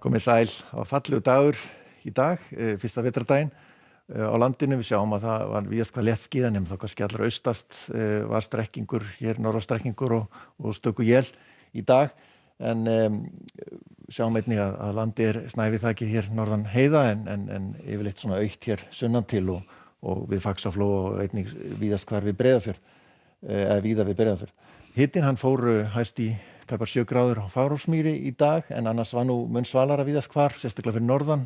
Komið sæl, það var fallegu dagur í dag, fyrsta vetrardaginn á landinu. Við sjáum að það var víðast hvað létt skíðan, þá kannski allra austast var strekkingur, hér norðastrekkingur og stöku él í dag. En sjáum einnig að landi snæfið þakið hér norðan heiða en yfirleitt svona aukt hér sunnan til og við Faxaflóa og einnig víðast hvar við Breiðafjörð, eða víða við Breiðafjörð. Hitinn hann fór hæst í tæpar 7 gráður á Fagurhólsmýri í dag, en annars var nú mun svalara víðast hvar, sérstaklega fyrir norðan,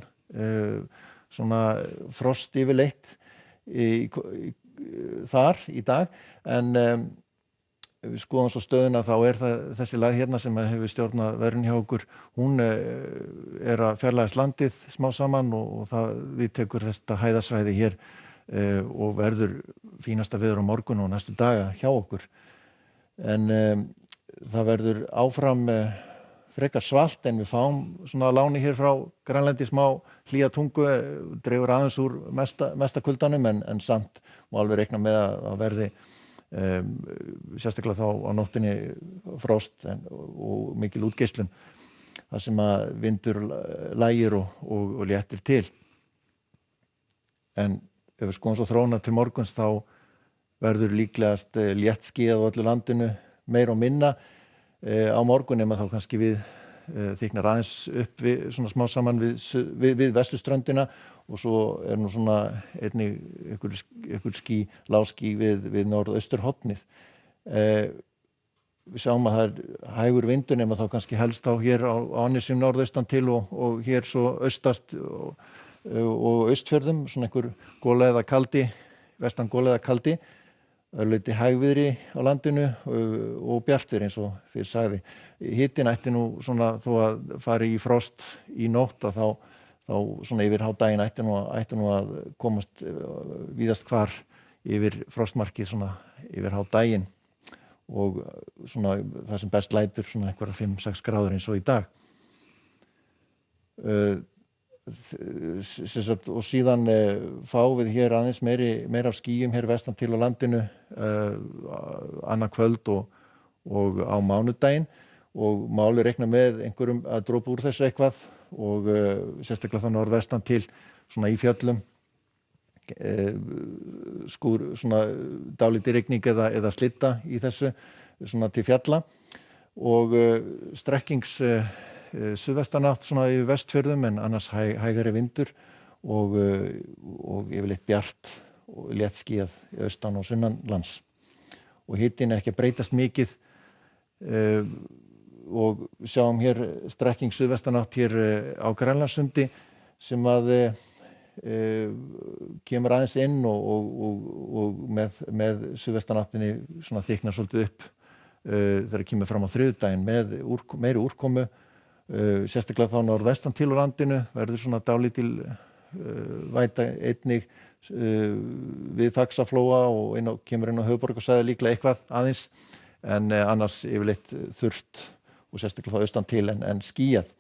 svona frost yfirleitt þar í dag, en við skoðum svo stöðuna, þá það þessi lag hérna sem hefur stjórnað veðrinu hjá okkur, hún að fjarlægast landið smá saman og það við tekur þetta hæðasvæði hér og verður fínasta veður á morgun og næstu daga hjá okkur. En það verður áfram frekar svalt, en við fáum svona láni hér frá Grænlandi smá hlýja tungu, dregur aðeins úr mesta kuldanum, en samt má alveg reikna með að verði sérstaklega þá á nóttinni frost og mikil útgeislun, þar sem að vindur lægir og léttir til. En ef við skoðum svo þróuna til morguns, þá verður líklegast létt skýjað á öllu landinu, meira og minna á morgun, nema þá kannski við þyknar aðeins upp við, svona smá saman við vesturströndina, og svo nú svona einnig ykkur ský, lágský við norðausturhornið. Við sjáum að það hægur vindur, nema þá kannski helst á hér á Annesjum norðaustan til og hér svo austast og austfjörðum, svona einhver gola eða kaldi, vestan gola eða kaldi, örlítið hægviðri á landinu og bjartviðri eins og fyrir sagði. Hitinn ætti nú svona, þó að fari í frost í nótt, að þá svona yfir hádaginn ætti nú að komast víðast hvar yfir frostmarkið svona yfir hádaginn, og svona það sem best lætur svona einhverja 5-6 gráður eins og í dag. Og síðan fáum við hér aðeins meira af skýjum hér vestan til á landinu annað kvöld og á mánudaginn, og má alveg reikna með einhverjum að dropa úr þessu eitthvað, og sérstaklega þá norðvestan til svona í fjöllum, skúr, svona dálítil rigning eða slitta í þessu svona til fjalla, og strekkings suðvestanátt svona yfir vestfjörðum, en annars hægari vindur og yfirleitt bjart og létt skýjað austan og sunnanlands. Og hitinn ekki að breytast mikið, og við sjáum hér strekking suðvestanátt hér á Grænlandssundi sem að kemur aðeins inn og með suðvestanáttinni svona þyknar svolítið upp þegar kemur fram á þriðjudaginn með meiri úrkomu, sérstaklega þá norðvestan til á landinu, verður svona dálítil væta einnig við Faxaflóa og kemur inn á höfuðborgarsvæðið líklega eitthvað aðeins, en annars yfirleitt þurrt og sérstaklega þá austan til en skýjað,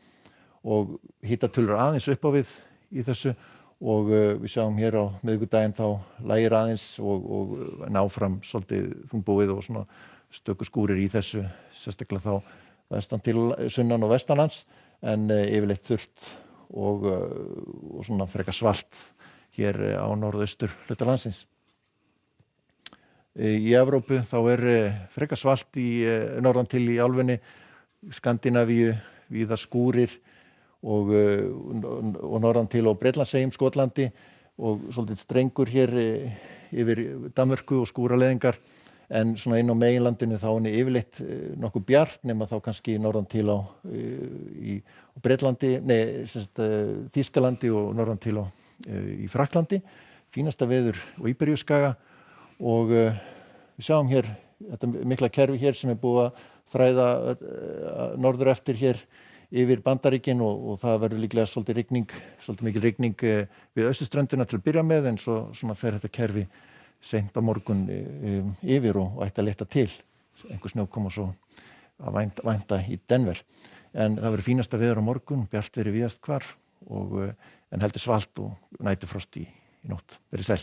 og hitatölur aðeins upp á við í þessu, og við sjáum hér á miðvikudaginn þá lægir aðeins og áfram svolítið þungbúið og svona stöku skúrir í þessu, sérstaklega þá vestan til sunnan og vestanlands, en yfirleitt þurrt og svona frekar svalt hér á norðaustur hluta landsins. Í Evrópu þá frekar svalt í norðan til í álfunni, Skandinavíu, víða skúrir og norðan til á Bretlandseyjum, Skotlandi, og svolítið strengur hér yfir Danmörku og skúraleðingar, en svona inn á meginlandinu þá yfirleitt nokkuð bjart, nema þá kannski norðan til í Bretlandi, Þýskalandi og norðan til í Frakklandi, fínasta veður og Íberíuskaga, og við sjáum hér þetta mikla kerfi hér sem búið að þræða norður eftir hér yfir Bandaríkin, og það verður líklega svolítið mikil rigning við austurströndina til að byrja með, en svo svona fer þetta kerfi seint á morgun yfir og ætti að létta til, einhver snjókoma svo að vænta í Denver. En það verður fínasta veður á morgun, bjart verið víðast hvar, en heldur svalt og næturfrost í nótt. Verið sæl.